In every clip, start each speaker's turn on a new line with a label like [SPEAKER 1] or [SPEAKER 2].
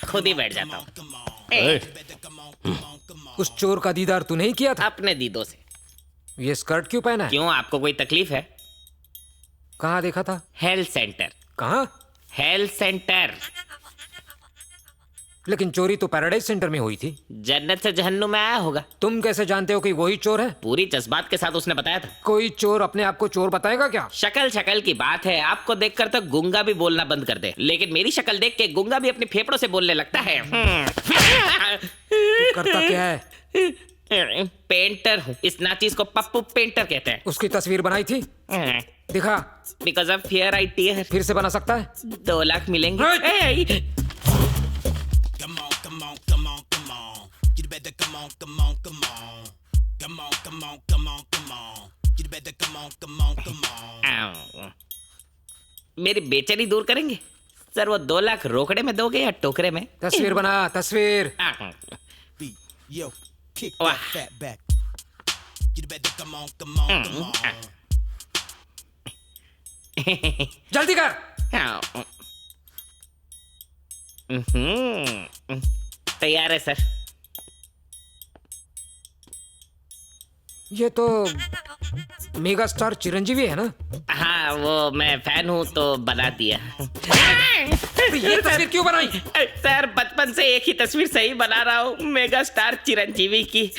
[SPEAKER 1] खुद ही बैठ जाता हूँ।
[SPEAKER 2] उस चोर का दीदार तू नहीं किया था?
[SPEAKER 1] अपने दीदों से।
[SPEAKER 2] ये स्कर्ट क्यों पहना है?
[SPEAKER 1] क्यों, आपको कोई तकलीफ है?
[SPEAKER 2] कहाँ देखा था?
[SPEAKER 1] Health centre.
[SPEAKER 2] कहाँ?
[SPEAKER 1] Health centre.
[SPEAKER 2] लेकिन चोरी तो पैराडाइज सेंटर में हुई थी।
[SPEAKER 1] जन्नत से जहन्नुम में आया होगा।
[SPEAKER 2] तुम कैसे जानते हो कि वही चोर है?
[SPEAKER 1] पूरी जज्बात के साथ उसने बताया था।
[SPEAKER 2] कोई चोर अपने आप को चोर बताएगा क्या?
[SPEAKER 1] शक्ल की बात है, आपको देखकर तो गूंगा भी बोलना बंद कर दे, लेकिन मेरी शक्ल देख के गूंगा भी अपने फेफड़ों से बोलने लगता है।
[SPEAKER 2] तू करता क्या है?
[SPEAKER 1] पेंटर हूँ। इस नाचीज को पप्पू पेंटर कहते हैं।
[SPEAKER 2] उसकी तस्वीर बनाई थी? दिखा।
[SPEAKER 1] Because of fear I tear.
[SPEAKER 2] फिर से बना सकता है?
[SPEAKER 1] 2 लाख मिलेंगे। मेरी बेचैनी दूर करेंगे सर? वो 2 लाख रोकड़े में दोगे या टोकरे में?
[SPEAKER 2] तस्वीर बना, तस्वीर। जल्दी कर।
[SPEAKER 1] तैयार है सर।
[SPEAKER 2] ये तो मेगा स्टार चिरंजीवी है ना?
[SPEAKER 1] हाँ, वो मैं फैन हूँ तो बना दिया।
[SPEAKER 2] ये तस्वीर क्यों बनाई?
[SPEAKER 1] सर बचपन से एक ही तस्वीर सही बना रहा हूँ, मेगा स्टार चिरंजीवी की।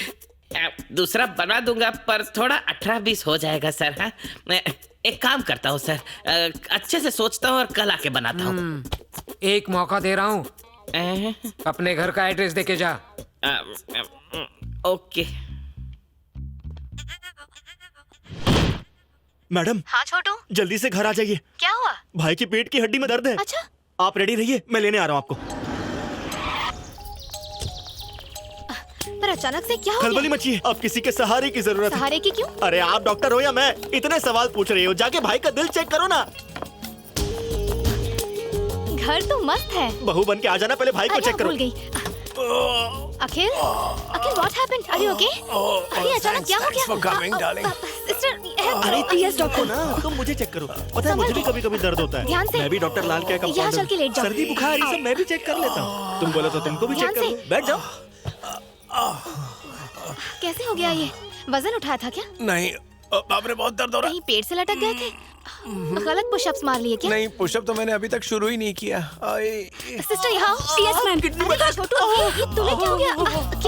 [SPEAKER 1] दूसरा बना दूंगा पर थोड़ा 18-20 हो जाएगा सर। हाँ, मैं एक काम करता हूँ सर, अच्छे से सोचता हूँ और कल आके बनाता हूँ।
[SPEAKER 2] एक मौका दे रहा हूँ, अपने घर का एड्रेस देके जा।
[SPEAKER 1] ओके।
[SPEAKER 3] मैडम।
[SPEAKER 4] हाँ छोटू।
[SPEAKER 3] जल्दी से घर आ जाइए।
[SPEAKER 4] क्या हुआ?
[SPEAKER 3] भाई की पेट की हड्डी में दर्द है।
[SPEAKER 4] अच्छा।
[SPEAKER 3] आप रेडी रहिए, मैं लेने आ रहा हूँ आपको।
[SPEAKER 4] पर अचानक से क्या हो गया?
[SPEAKER 3] खलबली मची है, अब किसी के सहारे की जरूरत है।
[SPEAKER 4] सहारे की क्यों?
[SPEAKER 3] अरे आप डॉक्टर हो या मैं, इतने सवाल पूछ रही हो, जाके भाई का दिल चेक करो ना।
[SPEAKER 4] घर तो मस्त है।
[SPEAKER 3] बहू बन के आ जाना, पहले भाई को चेक करो।
[SPEAKER 4] भूल गई। Akhil, what happened? Are you okay? अरे अचानक क्या हो गया? सिस्टर, यस डॉक्टर
[SPEAKER 3] ना, तुम मुझे चेक करो। पता है मुझे भी कभी-कभी दर्द होता है।
[SPEAKER 4] ध्यान से।
[SPEAKER 3] मैं भी डॉक्टर लाल के
[SPEAKER 4] यहाँ चल के लेट जाओ।
[SPEAKER 3] सर्दी बुखार ये सब मैं भी चेक कर लेता हूँ। तुम बोलो तो तुमको भी चेक कर लो। बैठ जाओ।
[SPEAKER 4] कैसे हो गया ये? वजन उठाया था क्या?
[SPEAKER 5] नहीं, बाप रे बहुत दर्द हो रहा है।
[SPEAKER 4] कहीं पेट से लटक गए थे? गलत पुशअप्स मार लिए क्या?
[SPEAKER 5] नहीं, पुशअप तो मैंने अभी तक शुरू ही नहीं किया।
[SPEAKER 4] सिस्टर यहाँ आओ। Yes ma'am. अरे छोटू, तुम्हें क्या हो गया?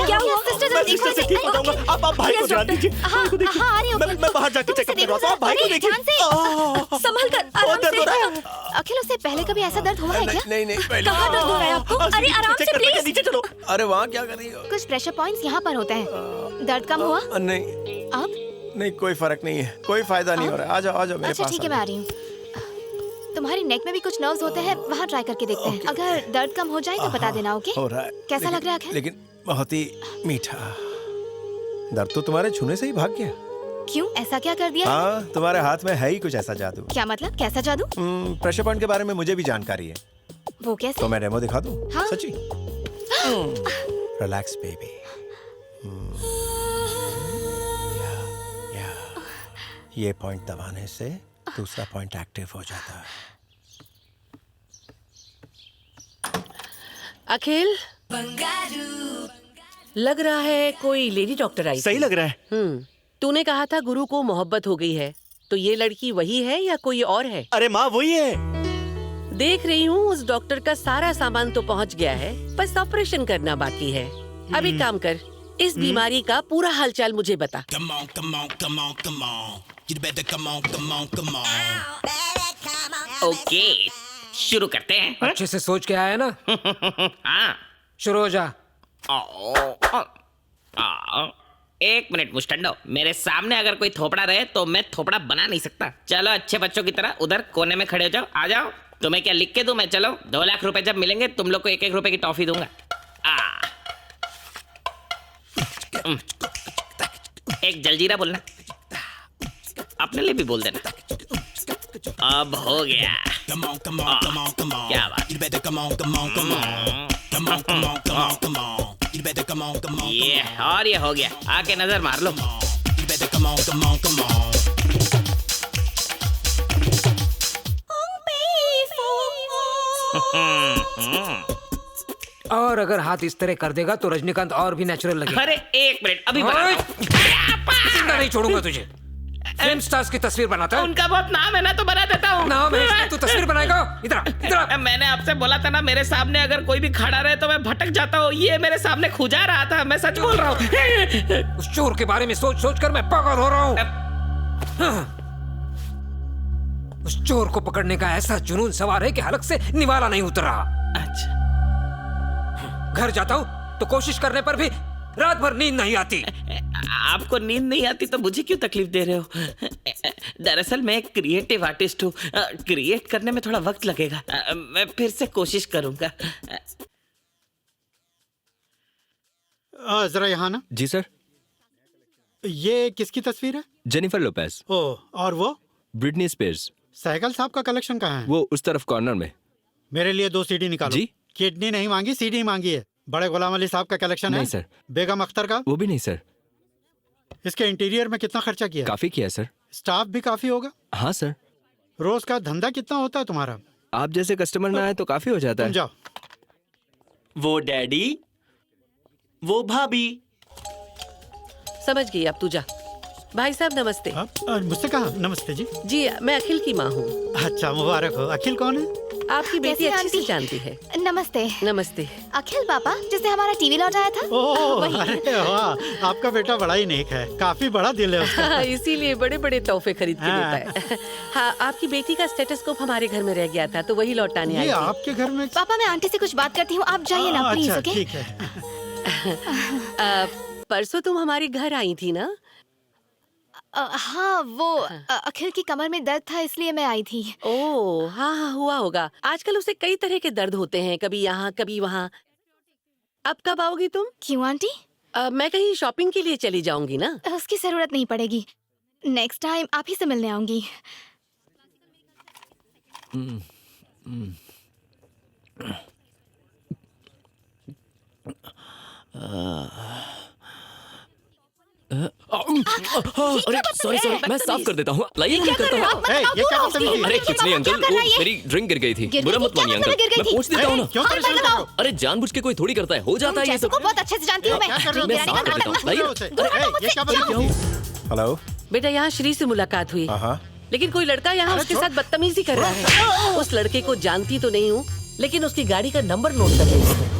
[SPEAKER 4] क्या हुआ? सिस्टर
[SPEAKER 3] मैं सिस्टर से ठीक बताऊंगा। आप भाई को ध्यान दीजिए।
[SPEAKER 4] हाँ, आ रही हूँ।
[SPEAKER 3] मैं बाहर जाके चेकअप करवाता हूँ। आप भाई को देखिए।
[SPEAKER 4] संभल कर,
[SPEAKER 3] बहुत दर्द हो रहा है।
[SPEAKER 4] अखिल, उससे पहले कभी ऐसा दर्द हुआ है क्या?
[SPEAKER 5] नहीं, पहले।
[SPEAKER 4] कहाँ दर्द हो रहा है आपको? अरे आराम से प्लीज।
[SPEAKER 3] नीचे चलो।
[SPEAKER 5] अरे वहाँ क्या कर रही हो?
[SPEAKER 4] कुछ प्रेशर पॉइंट्स यहाँ पर होते हैं। दर्द कम हुआ?
[SPEAKER 5] नहीं।
[SPEAKER 4] अब?
[SPEAKER 5] नहीं, कोई फर्क नहीं है, कोई फायदा नहीं हो रहा है। आ जाओ मेरे पास।
[SPEAKER 4] अच्छा ठीक है, मैं आ रही हूँ। तुम्हारी नेक में भी कुछ नर्व्स होते हैं, वहाँ ट्राई करके देखते हैं। अगर दर्द कम हो जाए तो बता देना। ओके?
[SPEAKER 5] हो रहा है।
[SPEAKER 4] कैसा लग रहा है?
[SPEAKER 5] लेकिन बहुत ही मीठा। दर्द तो तुम्हारे छूने से ही भाग गया।
[SPEAKER 4] क्यों, ऐसा क्या कर दिया?
[SPEAKER 5] हाँ, तुम्हारे हाथ में है ही कुछ ऐसा जादू।
[SPEAKER 4] क्या मतलब? कैसा जादू?
[SPEAKER 5] प्रेशर पॉइंट के बारे में मुझे भी जानकारी है।
[SPEAKER 4] वो कैसे?
[SPEAKER 5] तो मैं डेमो दिखा दूं?
[SPEAKER 4] हाँ?
[SPEAKER 5] सच्ची? Relax baby. ये पॉइंट दबाने से दूसरा पॉइंट एक्टिव हो जाता है।
[SPEAKER 6] अखिल, लग रहा है कोई लेडी डॉक्टर आई।
[SPEAKER 3] सही लग रहा है।
[SPEAKER 6] तूने कहा था गुरु को मोहब्बत हो गई है, तो ये लड़की वही है या कोई और है?
[SPEAKER 3] अरे माँ वही है।
[SPEAKER 6] देख रही हूँ उस डॉक्टर का सारा सामान तो पहुँच गया है, बस ऑपरेशन करना बाकी है। अब एक काम कर, इस बीमारी का पूरा हालचाल मुझे बता।
[SPEAKER 1] ओके, शुरू करते हैं।
[SPEAKER 2] अच्छे से सोच के आया ना?
[SPEAKER 1] हाँ,
[SPEAKER 2] शुरू हो जा।
[SPEAKER 1] 1 मिनट मुस्टंडो, मेरे सामने अगर कोई थोपड़ा रहे तो मैं थोपड़ा बना नहीं सकता। चलो अच्छे बच्चों की तरह उधर कोने में खड़े हो जाओ। आ जाओ। तुम्हें क्या लिख के दूं मैं? चलो, 2 लाख रुपए जब मिलेंगे तुम लोग को 1-1 रुपए की टॉफी दूंगा। एक जलजीरा बोलना, अपने लिए भी बोल देना। अब हो गया। क्या बात। ये और ये हो गया। आके नजर मार लो।
[SPEAKER 2] और अगर हाथ इस तरह कर देगा तो रजनीकांत और भी नेचुरल लगेगा।
[SPEAKER 1] अरे एक मिनट, अभी
[SPEAKER 2] ओए!
[SPEAKER 1] बनाता हूँ।
[SPEAKER 2] जिंदा नहीं छोड़ूंगा तुझे। फिल्म स्टार्स की तस्वीर बनाता है।
[SPEAKER 1] उनका बहुत नाम है ना, तो बना देता हूँ।
[SPEAKER 2] नाम है इसमें, तू तस्वीर बनाएगा? इधर इधर।
[SPEAKER 1] मैंने आपसे बोला था ना, मेरे सामने अगर कोई भी खड़ा रहे तो मैं भटक जाता हूँ। ये मेरे सामने खुजा रहा था, मैं सच बोल रहा हूँ।
[SPEAKER 2] उस चोर के बारे में सोच सोच कर मैं पागल हो रहा हूँ। उस चोर को पकड़ने का ऐसा जुनून सवार है कि हलक से निवाला नहीं उतर रहा।
[SPEAKER 1] अच्छा,
[SPEAKER 2] घर जाता हूँ तो कोशिश करने पर भी रात भर नींद नहीं आती।
[SPEAKER 1] आपको नींद नहीं आती तो मुझे क्यों तकलीफ दे रहे हो? दरअसल मैं एक क्रिएटिव आर्टिस्ट हूँ। क्रिएट करने में थोड़ा वक्त लगेगा। मैं फिर से कोशिश करूंगा।
[SPEAKER 7] जरा यहाँ ना।
[SPEAKER 5] जी सर।
[SPEAKER 7] ये किसकी तस्वीर है?
[SPEAKER 5] Jennifer Lopez.
[SPEAKER 7] ओह, और वो
[SPEAKER 5] ब्रिटनी स्पीयर्स।
[SPEAKER 7] सहगल साहब का कलेक्शन कहाँ है?
[SPEAKER 5] वो उस तरफ कॉर्नर में।
[SPEAKER 7] मेरे लिए 2 सीडी निकालो।
[SPEAKER 5] जी?
[SPEAKER 7] किडनी नहीं मांगी, सीडी मांगी है। बड़े गुलाम अली साहब का कलेक्शन है?
[SPEAKER 5] नहीं सर।
[SPEAKER 7] बेगम अख्तर का?
[SPEAKER 5] वो भी नहीं सर।
[SPEAKER 7] इसके इंटीरियर में कितना खर्चा किया?
[SPEAKER 5] काफी किया सर।
[SPEAKER 7] स्टाफ भी काफी होगा?
[SPEAKER 5] हाँ सर।
[SPEAKER 7] रोज का धंधा कितना होता है तुम्हारा?
[SPEAKER 5] आप जैसे कस्टमर ना आए तो काफी हो जाता
[SPEAKER 7] तुम
[SPEAKER 5] है।
[SPEAKER 7] जाओ।
[SPEAKER 3] वो डैडी, वो भाभी।
[SPEAKER 6] समझ गई, अब तू जा। भाई साहब नमस्ते।
[SPEAKER 7] मुझसे कहा? नमस्ते जी।
[SPEAKER 6] जी मैं अखिल की माँ हूँ।
[SPEAKER 7] अच्छा, मुबारक हो। अखिल कौन है?
[SPEAKER 6] आपकी बेटी
[SPEAKER 4] कैसी
[SPEAKER 6] अच्छी से
[SPEAKER 4] आंटी?
[SPEAKER 6] जानती है।
[SPEAKER 4] नमस्ते।
[SPEAKER 6] नमस्ते।
[SPEAKER 4] अखिल पापा, जिससे हमारा टीवी लौटाया था।
[SPEAKER 7] ओह,
[SPEAKER 4] वही।
[SPEAKER 7] अरे वाह, आपका बेटा बड़ा ही नेक है। काफी बड़ा दिल है उसका।
[SPEAKER 6] हाँ, इसीलिए बड़े बड़े तोहफे खरीद के
[SPEAKER 7] हाँ।
[SPEAKER 6] देता है। हाँ, आपकी बेटी का स्टेथोस्कोप हमारे घर में रह गया था तो वही लौटाने आई
[SPEAKER 7] ये
[SPEAKER 6] थी।
[SPEAKER 7] आपके घर में?
[SPEAKER 4] पापा, मैं आंटी से कुछ बात करती हूँ, आप जाइए ना प्लीज।
[SPEAKER 7] अच्छा,
[SPEAKER 4] ओके?
[SPEAKER 7] ठीक है।
[SPEAKER 6] परसों तुम हमारे घर आई थी ना?
[SPEAKER 4] हाँ, वो अखिल की कमर में दर्द था इसलिए मैं आई थी।
[SPEAKER 6] ओह हाँ हाँ, हुआ होगा। आजकल उसे कई तरह के दर्द होते हैं, कभी यहाँ कभी वहाँ। अब कब आओगी तुम?
[SPEAKER 4] क्यों आंटी?
[SPEAKER 6] मैं कहीं शॉपिंग के लिए चली जाऊंगी ना।
[SPEAKER 4] उसकी जरूरत नहीं पड़ेगी। नेक्स्ट टाइम आप ही से मिलने आऊंगी।
[SPEAKER 8] अरे सॉरी मैं साफ कर देता हूँ। लाइए मैं करता हूँ।
[SPEAKER 7] ए, ये क्या बदतमीजी है?
[SPEAKER 8] अरे कुछ नहीं अंकल, वो मेरी ड्रिंक गिर गई थी। बुरा मत मानिए अंकल, मैं पूछ देता हूँ ना।
[SPEAKER 7] क्यों परेशान कर रहे हो?
[SPEAKER 8] अरे जानबूझ के कोई थोड़ी करता है, हो जाता है ये सब।
[SPEAKER 4] को बहुत अच्छे से जानती हूँ मैं।
[SPEAKER 7] क्या कर रहे हो?
[SPEAKER 8] मैं साफ कर देता हूँ। लाइए।
[SPEAKER 7] ये क्या बदतमीजी है?
[SPEAKER 5] हेलो।
[SPEAKER 6] बेटा यहाँ श्री से मुलाकात हुई,
[SPEAKER 5] हाँ।
[SPEAKER 6] लेकिन कोई लड़का यहाँ उसके साथ बदतमीजी कर रहा है। उस लड़के को जानती तो नहीं हूँ, लेकिन उसकी गाड़ी का नंबर नोट कर ली।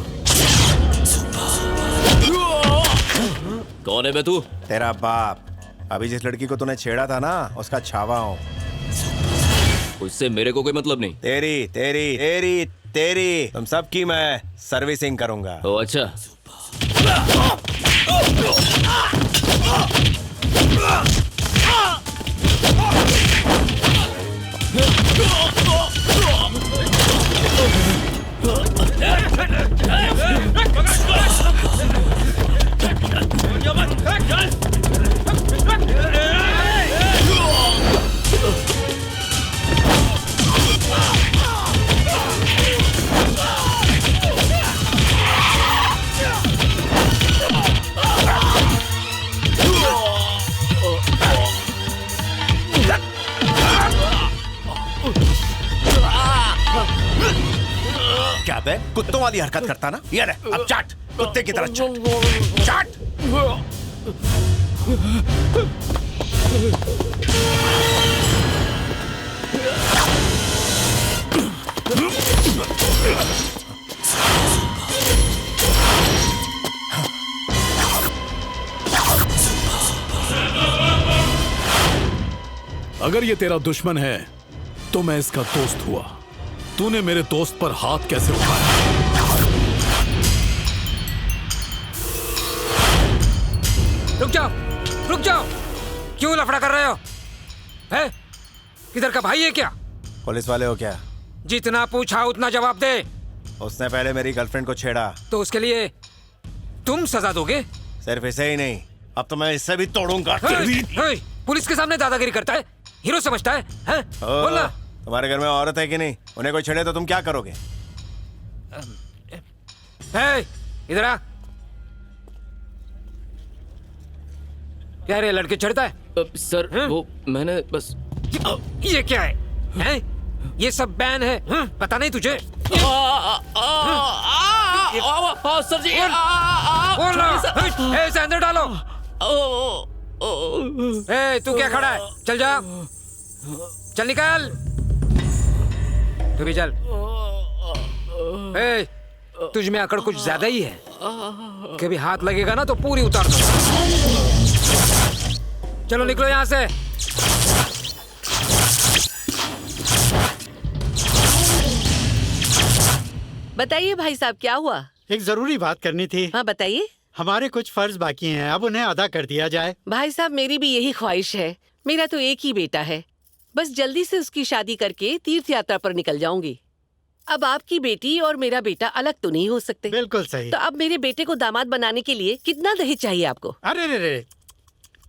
[SPEAKER 8] कौन है बे तू?
[SPEAKER 5] तेरा बाप। अभी जिस लड़की को तूने छेड़ा था ना, उसका छावा हूँ।
[SPEAKER 8] उससे मेरे को कोई मतलब नहीं।
[SPEAKER 5] तेरी तेरी तेरी तेरी तुम सबकी मैं सर्विसिंग करूंगा।
[SPEAKER 8] ओ अच्छा।
[SPEAKER 5] क्या बे कुत्तों वाली हरकत करता ना? ये ले, अब चाट, कुत्ते की तरह चाट। चाट।
[SPEAKER 9] अगर ये तेरा दुश्मन है तो मैं इसका दोस्त हुआ। तूने मेरे दोस्त पर हाथ कैसे उठाया?
[SPEAKER 2] रुक जाओ, रुक जाओ। क्यों लफड़ा कर रहे हो? है? किधर का भाई है क्या?
[SPEAKER 5] पुलिस वाले हो क्या?
[SPEAKER 2] जितना पूछा उतना जवाब दे।
[SPEAKER 5] उसने पहले मेरी गर्लफ्रेंड को छेड़ा।
[SPEAKER 2] तो उसके लिए तुम सजा दोगे?
[SPEAKER 5] सिर्फ इसे ही नहीं, अब तो मैं इससे भी तोड़ूंगा।
[SPEAKER 2] पुलिस के सामने दादागिरी करता है, हीरो समझता है? बोलना।
[SPEAKER 5] तुम्हारे घर में औरत है कि नहीं? उन्हें कोई छेड़े तो तुम क्या करोगे?
[SPEAKER 2] इधर आ। क्या रे लड़के चढ़ता है?
[SPEAKER 8] सर वो मैंने बस।
[SPEAKER 2] ये क्या है? हैं? ये सब बैन है, पता नहीं तुझे?
[SPEAKER 8] सर जी
[SPEAKER 2] बोल रहा इसे अंदर डालो। तू क्या खड़ा है? चल जा, चल निकल। तू भी चल। तुझ में अकड़ कुछ ज्यादा ही है। कभी हाथ लगेगा ना तो पूरी उतार दो। चलो निकलो यहाँ से।
[SPEAKER 6] बताइए भाई साहब, क्या हुआ?
[SPEAKER 7] एक जरूरी बात करनी थी।
[SPEAKER 6] हाँ बताइए।
[SPEAKER 7] हमारे कुछ फर्ज बाकी हैं, अब उन्हें अदा कर दिया जाए।
[SPEAKER 6] भाई साहब, मेरी भी यही ख्वाहिश है। मेरा तो एक ही बेटा है, बस जल्दी से उसकी शादी करके तीर्थ यात्रा पर निकल जाऊंगी। अब आपकी बेटी और मेरा बेटा अलग तो नहीं हो सकते।
[SPEAKER 7] बिल्कुल सही।
[SPEAKER 6] तो अब मेरे बेटे को दामाद बनाने के लिए कितना दहेज चाहिए आपको?
[SPEAKER 7] अरे रे रे,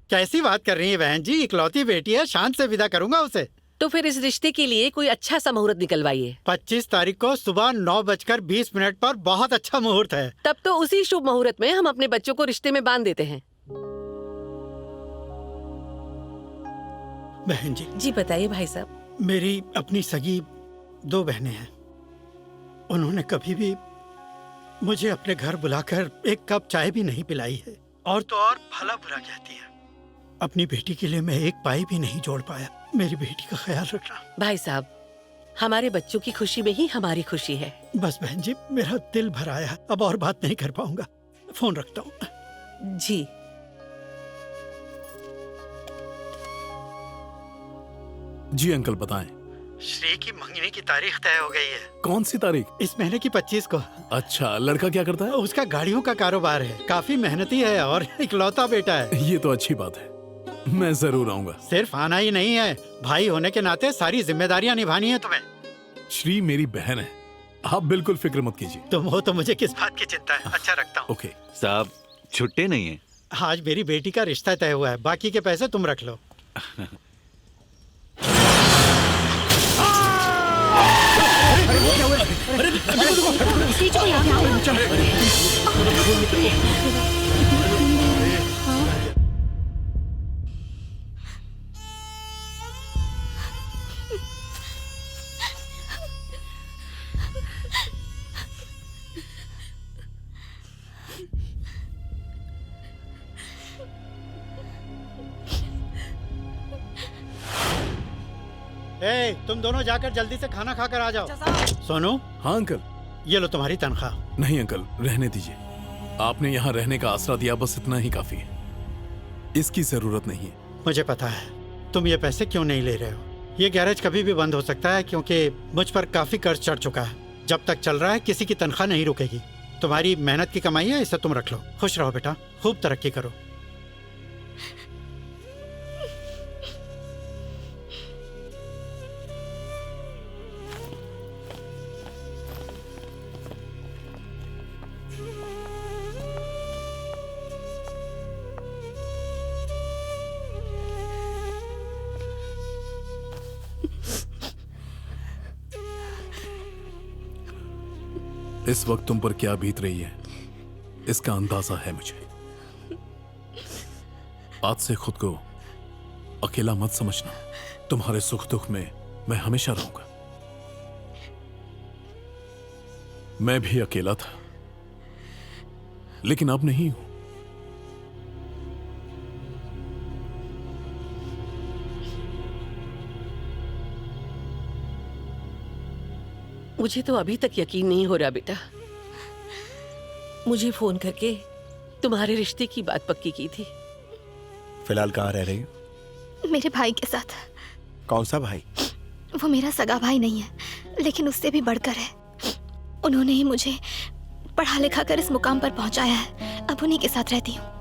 [SPEAKER 7] कैसी बात कर रही है बहन जी? इकलौती बेटी है, शान से विदा करूंगा उसे।
[SPEAKER 6] तो फिर इस रिश्ते के लिए कोई अच्छा सा मुहूर्त निकलवाइए।
[SPEAKER 7] 25 तारीख को सुबह 9:20 पर बहुत अच्छा मुहूर्त है।
[SPEAKER 6] तब तो उसी शुभ मुहूर्त में हम अपने बच्चों को रिश्ते में बांध देते हैं।
[SPEAKER 7] बहन जी।
[SPEAKER 6] जी बताइए भाई साहब।
[SPEAKER 7] मेरी अपनी सगी 2 बहनें हैं। उन्होंने कभी भी मुझे अपने घर बुलाकर एक कप चाय भी नहीं पिलाई है, और तो और भला बुरा कहती है। अपनी बेटी के लिए मैं एक पाई भी नहीं जोड़ पाया। मेरी बेटी का ख्याल रखना।
[SPEAKER 6] भाई साहब, हमारे बच्चों की खुशी में ही हमारी खुशी है।
[SPEAKER 7] बस बहन जी, मेरा दिल भर आया, अब और बात नहीं कर पाऊंगा। फोन रखता हूँ।
[SPEAKER 6] जी।
[SPEAKER 9] जी अंकल बताएं।
[SPEAKER 7] श्री की मंगनी की तारीख तय हो गई है।
[SPEAKER 9] कौन सी तारीख?
[SPEAKER 7] इस महीने की 25 को।
[SPEAKER 9] अच्छा, लड़का क्या करता है?
[SPEAKER 7] उसका गाड़ियों का कारोबार है, काफी मेहनती है और इकलौता बेटा है।
[SPEAKER 9] ये तो अच्छी बात है, मैं जरूर आऊंगा।
[SPEAKER 7] सिर्फ आना ही नहीं है, भाई होने के नाते सारी जिम्मेदारियां निभानी है तुम्हें।
[SPEAKER 9] श्री मेरी बहन है, आप बिल्कुल फिक्र मत कीजिए।
[SPEAKER 7] तुम हो तो मुझे किस बात की चिंता है। अच्छा रखता हूँ।
[SPEAKER 9] ओके
[SPEAKER 10] साहब, छुट्टे नहीं है।
[SPEAKER 7] आज मेरी बेटी का रिश्ता तय हुआ है, बाकी के पैसे तुम रख लो। तुम दोनों जाकर जल्दी से खाना खाकर आ जाओ। सोनू।
[SPEAKER 9] हाँ अंकल।
[SPEAKER 7] ये लो तुम्हारी तनख्वाह।
[SPEAKER 9] नहीं अंकल, रहने दीजिए। आपने यहाँ रहने का आसरा दिया, बस इतना ही काफी है। इसकी जरूरत नहीं है।
[SPEAKER 7] मुझे पता है तुम ये पैसे क्यों नहीं ले रहे हो। ये गैरेज कभी भी बंद हो सकता है, क्योंकि मुझ पर काफी कर्ज चढ़ चुका है। जब तक चल रहा है किसी की तनख्वाह नहीं रुकेगी। तुम्हारी मेहनत की कमाई है, इसे तुम रख लो। खुश रहो बेटा, खूब तरक्की करो।
[SPEAKER 9] इस वक्त तुम पर क्या बीत रही है, इसका अंदाजा है मुझे। आज से खुद को अकेला मत समझना। तुम्हारे सुख दुख में मैं हमेशा रहूंगा। मैं भी अकेला था, लेकिन अब नहीं हूं।
[SPEAKER 6] मुझे तो अभी तक यकीन नहीं हो रहा बेटा। मुझे फोन करके तुम्हारे रिश्ते की बात पक्की की थी।
[SPEAKER 5] फिलहाल कहाँ रह रही हो?
[SPEAKER 4] मेरे भाई के साथ।
[SPEAKER 5] कौन सा भाई?
[SPEAKER 4] वो मेरा सगा भाई नहीं है, लेकिन उससे भी बढ़कर है। उन्होंने ही मुझे पढ़ा लिखा कर इस मुकाम पर पहुंचाया है। अब उन्हीं के साथ रहती हूँ।